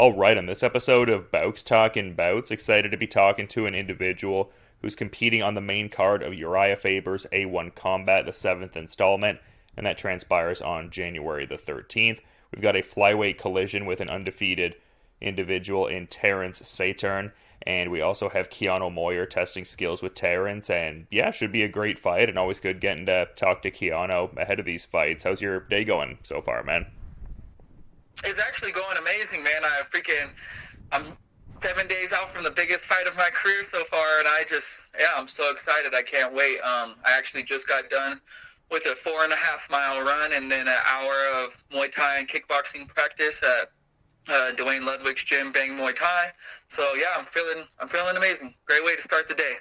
All right, on this episode of Bowks Talking Bouts, excited to be talking to an individual who's competing on the main card of Urijah Faber's A1 Combat, the 7th installment, and that transpires on January the 13th. We've got a flyweight collision with an undefeated individual in Terrance Saeteurn, and we also have Keaneo Moyer testing skills with Terrance, and yeah, should be a great fight, and always good getting to talk to Keaneo ahead of these fights. How's your day going so far, man? It's actually going amazing, man. I'm 7 days out from the biggest fight of my career so far, and I'm so excited. I can't wait. I actually just got done with a 4.5 mile run and then an hour of Muay Thai and kickboxing practice at Dwayne Ludwig's gym, Bang Muay Thai. So yeah, I'm feeling amazing. Great way to start the day.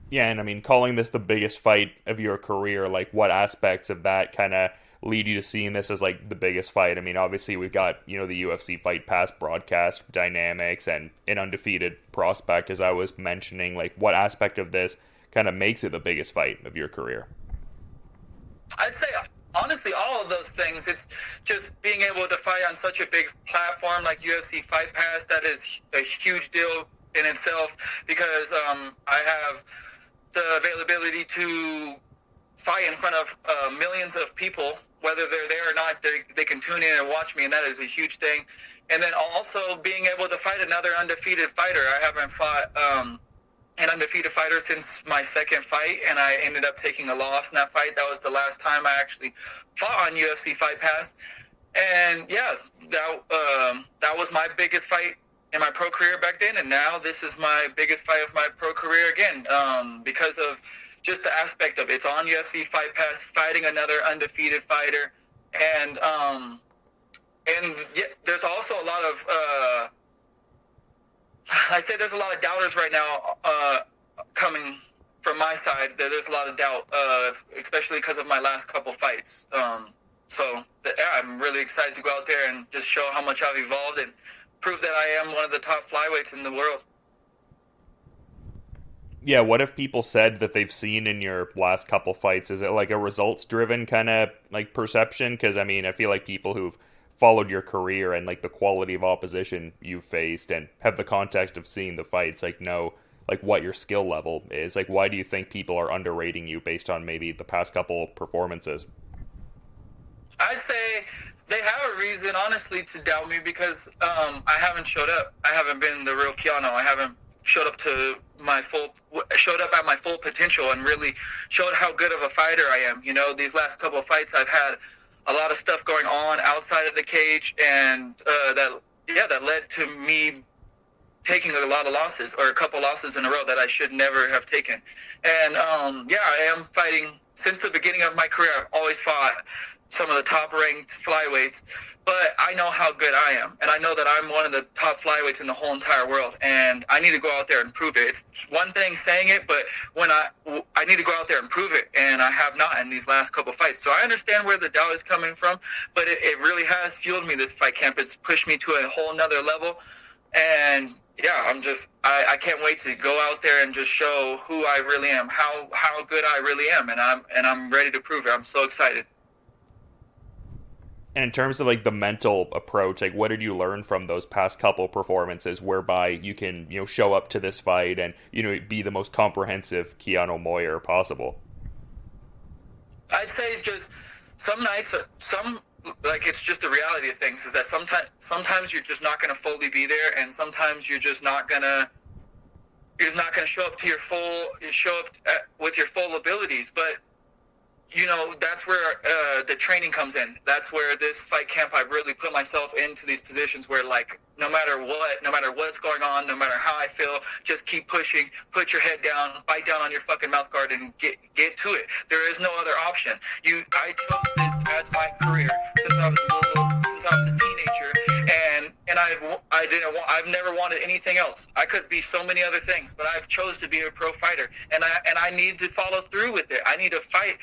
Yeah, and I mean, calling this the biggest fight of your career, like what aspects of that kind of lead you to seeing this as like the biggest fight? I mean, obviously we've got, the UFC Fight Pass broadcast dynamics and an undefeated prospect, as I was mentioning. Like, what aspect of this kind of makes it the biggest fight of your career? I'd say, honestly, all of those things. It's just being able to fight on such a big platform like UFC Fight Pass. That is a huge deal in itself because I have the availability to fight in front of millions of people, whether they're there or not. They can tune in and watch me, and that is a huge thing. And then also being able to fight another undefeated fighter. I haven't fought an undefeated fighter since my second fight, and I ended up taking a loss in that fight. That was the last time I actually fought on UFC Fight Pass. And yeah, that was my biggest fight in my pro career back then, and now this is my biggest fight of my pro career again, because of just the aspect of it's on UFC Fight Pass, fighting another undefeated fighter, and yeah, there's also a lot of I say there's a lot of doubters right now coming from my side. There's a lot of doubt, especially because of my last couple fights. Yeah, I'm really excited to go out there and just show how much I've evolved and prove that I am one of the top flyweights in the world. Yeah, what if people said that they've seen in your last couple fights? Is it like a results-driven kind of like perception? Because I mean, I feel like people who've followed your career and like the quality of opposition you've faced and have the context of seeing the fights, like know like what your skill level is. Like, why do you think people are underrating you based on maybe the past couple performances? I say they have a reason, honestly, to doubt me because I haven't showed up. I haven't been the real Keaneo. I haven't showed up at my full potential and really showed how good of a fighter I am. These last couple of fights, I've had a lot of stuff going on outside of the cage, and that led to me taking a lot of losses, or a couple losses in a row that I should never have taken. And I am fighting since the beginning of my career. I've always fought some of the top-ranked flyweights, but I know how good I am, and I know that I'm one of the top flyweights in the whole entire world, and I need to go out there and prove it. It's one thing saying it, but when I need to go out there and prove it, and I have not in these last couple fights. So I understand where the doubt is coming from, but it really has fueled me, this fight camp. It's pushed me to a whole nother level, and yeah, I can't wait to go out there and just show who I really am, how good I really am, and I'm ready to prove it. I'm so excited. And in terms of like the mental approach, like what did you learn from those past couple performances whereby you can, show up to this fight and, be the most comprehensive Keaneo Moyer possible? I'd say just some nights, it's just the reality of things is that sometimes you're just not going to fully be there, and sometimes you're just not going to show up to with your full abilities. But that's where the training comes in. That's where this fight camp, I've really put myself into these positions where, like, no matter what's going on, no matter how I feel, just keep pushing, put your head down, bite down on your fucking mouth guard, and get to it. There is no other option. I chose this as my career since I was a teenager, and I've never wanted anything else. I could be so many other things, but I've chose to be a pro fighter, and I need to follow through with it. I need to fight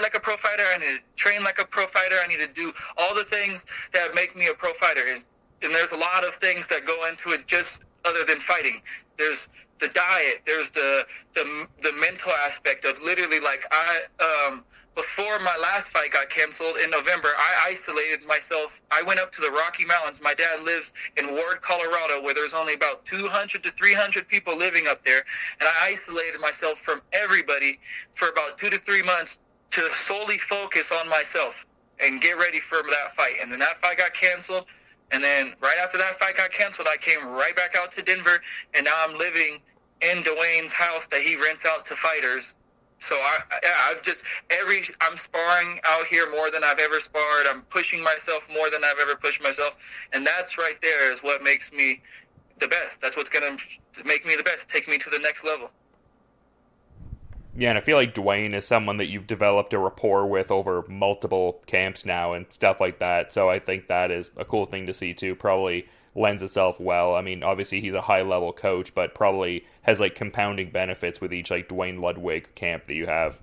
like a pro fighter. I need to train like a pro fighter. I need to do all the things that make me a pro fighter. And there's a lot of things that go into it just other than fighting. There's the diet. There's the mental aspect of literally, like, before my last fight got canceled in November, I isolated myself. I went up to the Rocky Mountains. My dad lives in Ward, Colorado, where there's only about 200 to 300 people living up there. And I isolated myself from everybody for about 2 to 3 months to solely focus on myself and get ready for that fight. And then that fight got canceled. And then right after that fight got canceled, I came right back out to Denver. And now I'm living in Dwayne's house that he rents out to fighters. So I'm sparring out here more than I've ever sparred. I'm pushing myself more than I've ever pushed myself. And that's right there is what makes me the best. That's what's going to make me the best, take me to the next level. Yeah, and I feel like Dwayne is someone that you've developed a rapport with over multiple camps now and stuff like that. So I think that is a cool thing to see too. Probably lends itself well. I mean, obviously he's a high-level coach, but probably has like compounding benefits with each like Dwayne Ludwig camp that you have.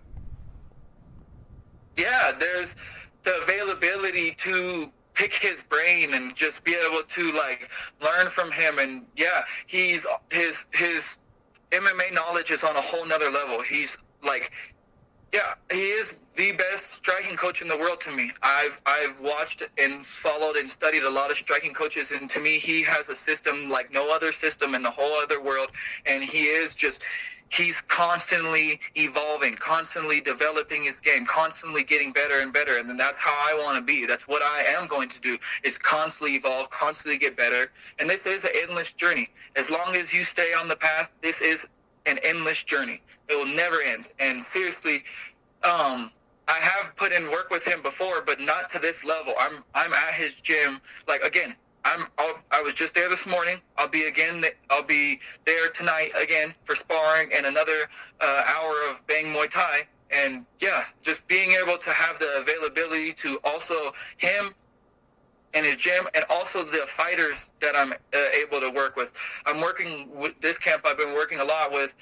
Yeah, there's the availability to pick his brain and just be able to like learn from him. And yeah, his MMA knowledge is on a whole nother level. He's like, yeah, he is the best striking coach in the world to me. I've watched and followed and studied a lot of striking coaches, and to me, he has a system like no other system in the whole other world. And he's constantly evolving, constantly developing his game, constantly getting better and better. And then that's how I want to be. That's what I am going to do, is constantly evolve, constantly get better. And this is an endless journey. As long as you stay on the path, this is an endless journey. It will never end. And seriously, I have put in work with him before, but not to this level. I'm at his gym. Like, again, I was just there this morning. I'll be there tonight again for sparring and another hour of Bang Muay Thai. And yeah, just being able to have the availability to also him and his gym, and also the fighters that I'm able to work with. I'm working with this camp. I've been working a lot with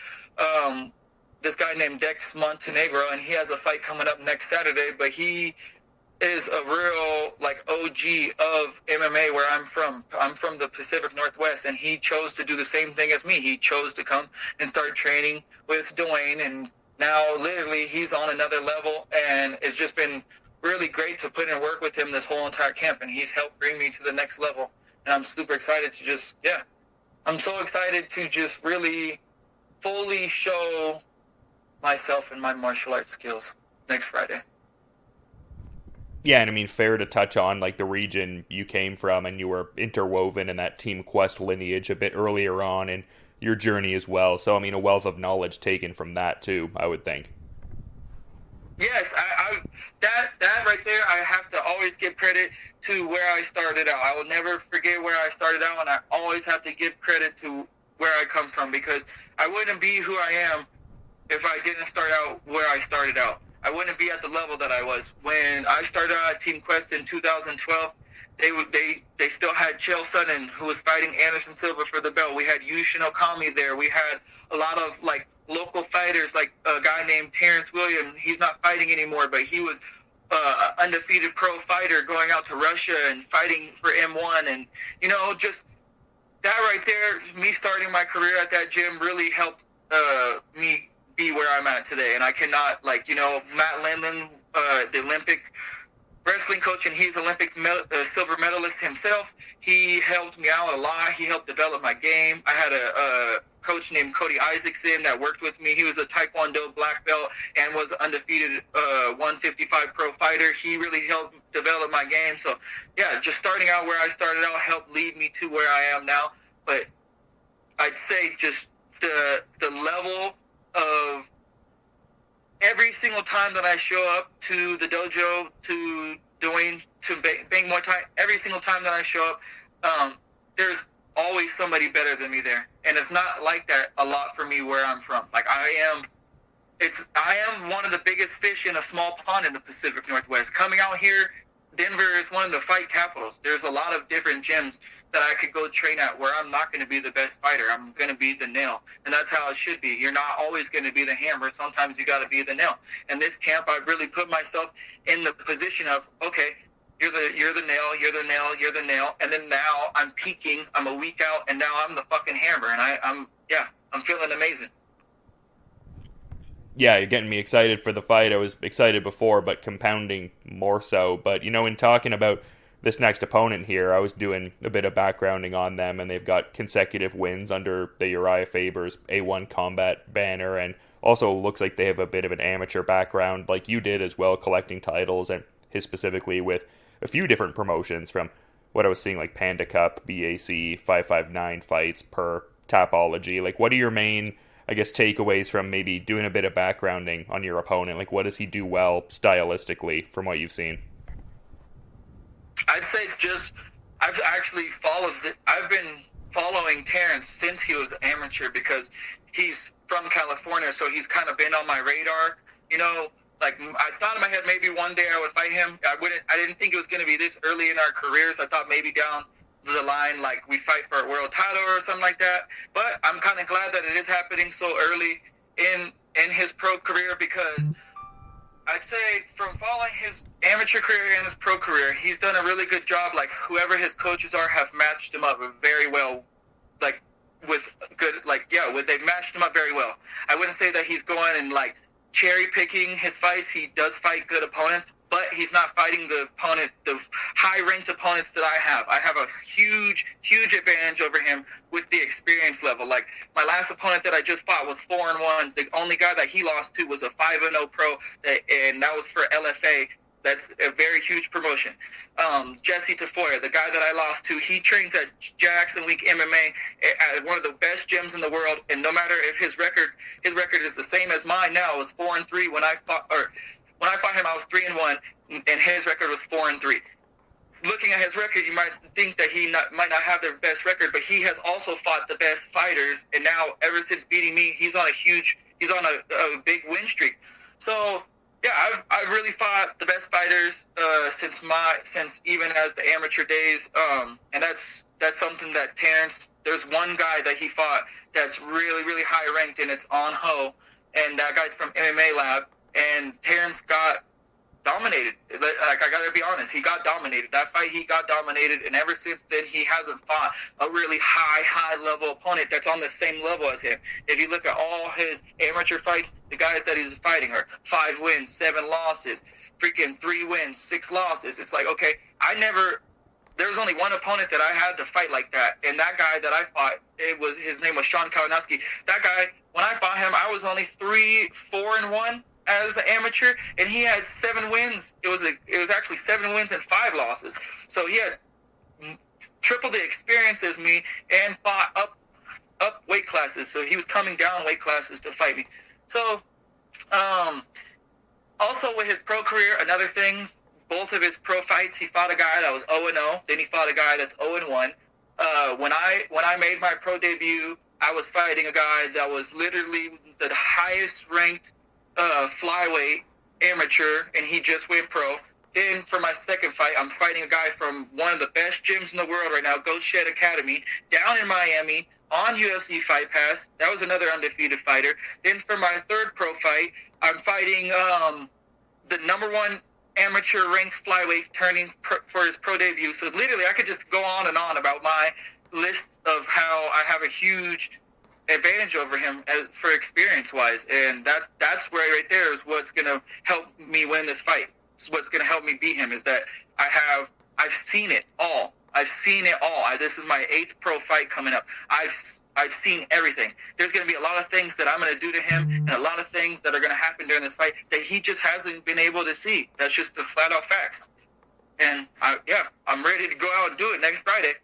this guy named Dex Montenegro, and he has a fight coming up next Saturday, but he is a real like OG of MMA where I'm from. I'm from the Pacific Northwest, and he chose to do the same thing as me. He chose to come and start training with Dwayne, and now literally he's on another level, and it's just been really great to put in work with him this whole entire camp, and he's helped bring me to the next level. And I'm super excited to I'm so excited to just really fully show myself and my martial arts skills next Friday. Yeah, and I mean, fair to touch on like the region you came from, and you were interwoven in that Team Quest lineage a bit earlier on in your journey as well. So I mean, a wealth of knowledge taken from that too, I would think. Yes, that right there, I have to always give credit to where I started out. I will never forget where I started out, and I always have to give credit to where I come from, because I wouldn't be who I am if I didn't start out where I started out. I wouldn't be at the level that I was. When I started out at Team Quest in 2012, they still had Chael Sonnen, who was fighting Anderson Silva for the belt. We had Yushin Okami there. We had a lot of like local fighters, like a guy named Terrance Williams. He's not fighting anymore, but he was an undefeated pro fighter going out to Russia and fighting for M1. And, you know, just that right there, me starting my career at that gym really helped me be where I'm at today. And I cannot, like, you know, Matt Lindland, the Olympic wrestling coach, and he's Olympic silver medalist himself. He helped me out a lot. He helped develop my game. I had a coach named Cody Isaacson that worked with me. He was a Taekwondo black belt and was an undefeated 155 pro fighter. He really helped develop my game. So, yeah, just starting out where I started out helped lead me to where I am now. But I'd say just the level of every single time that I show up to the dojo, to Dwayne, to Bang Muay Thai, every single time that I show up, there's always somebody better than me there. And it's not like that a lot for me where I'm from. Like, I am one of the biggest fish in a small pond in the Pacific Northwest. Coming out here, Denver is one of the fight capitals. There's a lot of different gyms that I could go train at where I'm not going to be the best fighter. I'm going to be the nail. And that's how it should be. You're not always going to be the hammer. Sometimes you got to be the nail. And this camp, I've really put myself in the position of, okay, you're the nail, you're the nail, you're the nail. And then now I'm peaking. I'm a week out, and now I'm the fucking hammer. And I'm feeling amazing. Yeah, you're getting me excited for the fight. I was excited before, but compounding more so. But, in talking about this next opponent here, I was doing a bit of backgrounding on them, and they've got consecutive wins under the Urijah Faber's A1 Combat banner, and also looks like they have a bit of an amateur background, like you did as well, collecting titles, and his specifically with a few different promotions from what I was seeing, like Panda Cup, BAC, 559 fights per Tapology. Like, what are your main, I guess, takeaways from maybe doing a bit of backgrounding on your opponent? Like, what does he do well stylistically from what you've seen? I'd say I've actually I've been following Terrance since he was amateur because he's from California, so he's kind of been on my radar. Like I thought in my head maybe one day I would fight him. I didn't think it was going to be this early in our careers. I thought maybe down the line, like we fight for a world title or something like that. But I'm kind of glad that it is happening so early in his pro career because I'd say from following his amateur career and his pro career, he's done a really good job. Like whoever his coaches are have matched him up very well. Like with good, they've matched him up very well. I wouldn't say that he's going and like cherry picking his fights. He does fight good opponents, but he's not fighting the high ranked opponents that I have. I have a huge advantage over him with the experience level. Like my last opponent that I just fought was 4-1. The only guy that he lost to was a 5-0 pro, and that was for LFA. That's a very huge promotion. Jesse Tafoya, the guy that I lost to, he trains at Jackson Week MMA at one of the best gyms in the world. And no matter if his record is the same as mine now. It was 4-3 when I fought him. I was 3-1, and his record was 4-3. Looking at his record, you might think that he might not have the best record, but he has also fought the best fighters. And now, ever since beating me, he's on a big win streak. So. Yeah, I've really fought the best fighters since even as the amateur days, and that's something that Terrance. There's one guy that he fought that's really really high ranked, and it's On Ho, and that guy's from MMA Lab, and Terrance got dominated. Like I gotta be honest, he got dominated. That fight he got dominated, and ever since then he hasn't fought a really high level opponent that's on the same level as him. If you look at all his amateur fights, the guys that he's fighting are 5 wins, 7 losses, freaking 3 wins, 6 losses. It's like, okay, there was only one opponent that I had to fight like that, and that guy that I fought, his name was Sean Kalinowski. That guy, when I fought him, I was only 4-1 as the amateur, and he had 7 wins. It was actually 7 wins and 5 losses. So he had triple the experience as me and fought up weight classes. So he was coming down weight classes to fight me. So also with his pro career, another thing, both of his pro fights, he fought a guy that was 0-0, then he fought a guy that's 0-1. When I made my pro debut, I was fighting a guy that was literally the highest ranked flyweight amateur, and he just went pro. Then for my second fight, I'm fighting a guy from one of the best gyms in the world right now, Ghost Shed Academy, down in Miami on UFC Fight Pass. That was another undefeated fighter. Then for my third pro fight, I'm fighting the number 1 amateur ranked flyweight turning for his pro debut. So literally, I could just go on and on about my list of how I have a huge advantage over him for experience wise, and that's where right there is what's going to help me win this fight. It's what's going to help me beat him is that I've seen it all. This is my 8th pro fight coming up. I've seen everything. There's going to be a lot of things that I'm going to do to him, and a lot of things that are going to happen during this fight that he just hasn't been able to see. That's just the flat out facts. And I'm ready to go out and do it next Friday.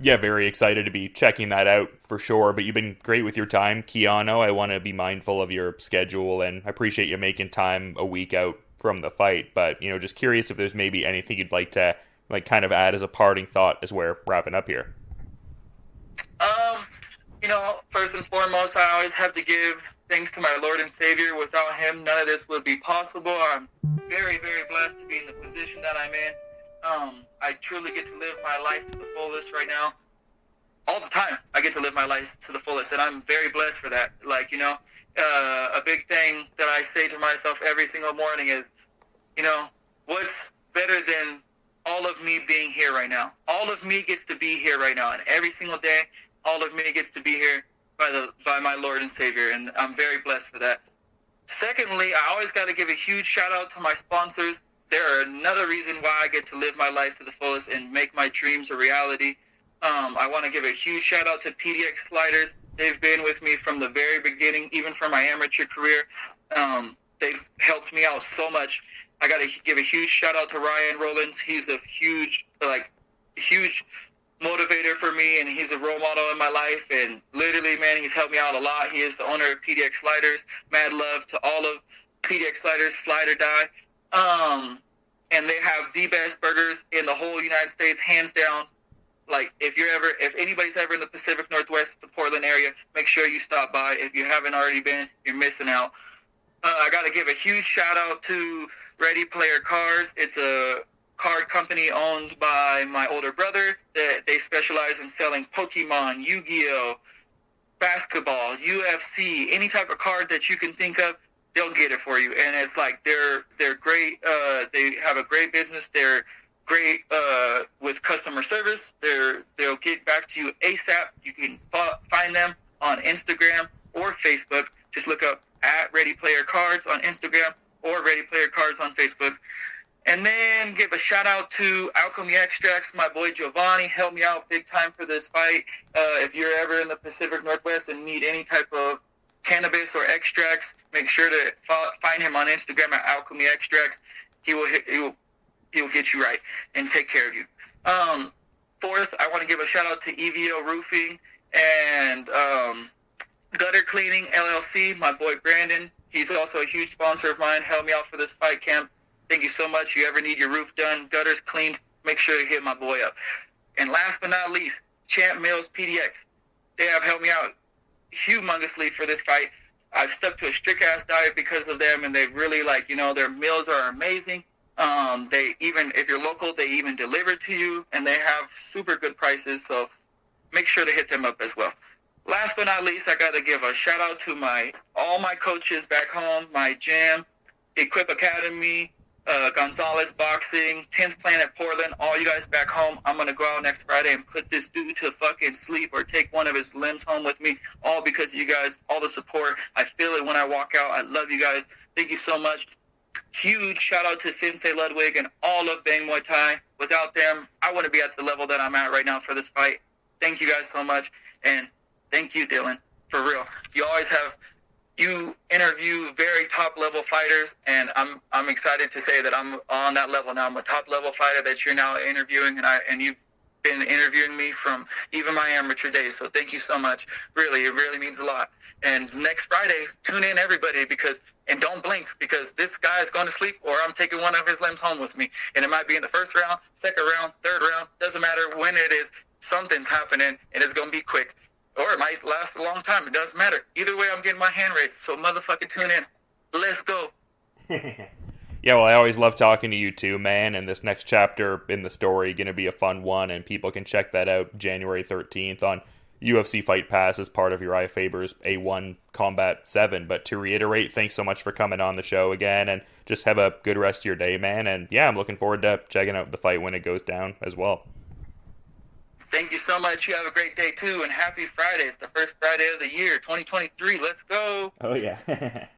Yeah, very excited to be checking that out for sure. But you've been great with your time, Keaneo. I want to be mindful of your schedule, and I appreciate you making time a week out from the fight. But, just curious if there's maybe anything you'd like to kind of add as a parting thought as we're wrapping up here. First and foremost, I always have to give thanks to my Lord and Savior. Without him, none of this would be possible. I'm very, very blessed to be in the position that I'm in. I truly get to live my life to the fullest right now. All the time, I get to live my life to the fullest, and I'm very blessed for that. A big thing that I say to myself every single morning is, what's better than all of me being here right now? All of me gets to be here right now, and every single day, all of me gets to be here by my Lord and Savior, and I'm very blessed for that. Secondly, I always got to give a huge shout out to my sponsors. They're another reason why I get to live my life to the fullest and make my dreams a reality. I want to give a huge shout out to PDX Sliders. They've been with me from the very beginning, even from my amateur career. They've helped me out so much. I got to give a huge shout out to Ryan Rollins. He's a huge motivator for me, and he's a role model in my life. And literally, man, he's helped me out a lot. He is the owner of PDX Sliders. Mad love to all of PDX Sliders, Slide or Die. And they have the best burgers in the whole United States, hands down. Like, if anybody's ever in the Pacific Northwest, the Portland area, make sure you stop by. If you haven't already been, you're missing out. I got to give a huge shout out to Ready Player Cards. It's a card company owned by my older brother. They specialize in selling Pokemon, Yu-Gi-Oh, basketball, UFC, any type of card that you can think of. They'll get it for you. And it's like they're great. They have a great business. They're great with customer service. They'll get back to you ASAP. You can find them on Instagram or Facebook. Just look up at Ready Player Cards on Instagram or Ready Player Cards on Facebook. And then give a shout out to Alchemy Extracts. My boy Giovanni helped me out big time for this fight. If you're ever in the Pacific Northwest and need any type of cannabis or extracts, make sure to find him on Instagram at Alchemy Extracts. He will get you right and take care of you. Fourth, I want to give a shout out to EVO Roofing and Gutter Cleaning LLC. My boy Brandon, he's also a huge sponsor of mine. Helped me out for this fight camp. Thank you so much. You ever need your roof done, gutters cleaned, make sure you hit my boy up. And last but not least, Champ Mills PDX. They have helped me out humongously for this fight. I've stuck to a strict-ass diet because of them, and they've really, their meals are amazing. They even, if you're local, they even deliver to you, and they have super good prices, so make sure to hit them up as well. Last but not least, I got to give a shout-out to all my coaches back home, my gym, Equip Academy, Gonzalez Boxing, 10th Planet Portland, all you guys back home. I'm going to go out next Friday and put this dude to fucking sleep or take one of his limbs home with me, all because of you guys, all the support. I feel it when I walk out. I love you guys. Thank you so much. Huge shout out to Sensei Ludwig and all of Bang Muay Thai. Without them, I wouldn't be at the level that I'm at right now for this fight. Thank you guys so much. And thank you, Dylan, for real. You interview very top-level fighters, and I'm excited to say that I'm on that level now. I'm a top-level fighter that you're now interviewing, and you've been interviewing me from even my amateur days. So thank you so much. Really, it really means a lot. And next Friday, tune in, everybody, and don't blink, because this guy is going to sleep, or I'm taking one of his limbs home with me. And it might be in the first round, second round, third round. Doesn't matter when it is. Something's happening, and it's going to be quick. Or it might last a long time. It doesn't matter. Either way, I'm getting my hand raised. So motherfucking tune in. Let's go. Yeah, well, I always love talking to you too, man. And this next chapter in the story going to be a fun one. And people can check that out January 13th on UFC Fight Pass as part of Urijah Faber's A1 Combat 7. But to reiterate, thanks so much for coming on the show again. And just have a good rest of your day, man. And yeah, I'm looking forward to checking out the fight when it goes down as well. Thank you so much. You have a great day, too, and happy Friday. It's the first Friday of the year, 2023. Let's go. Oh, yeah.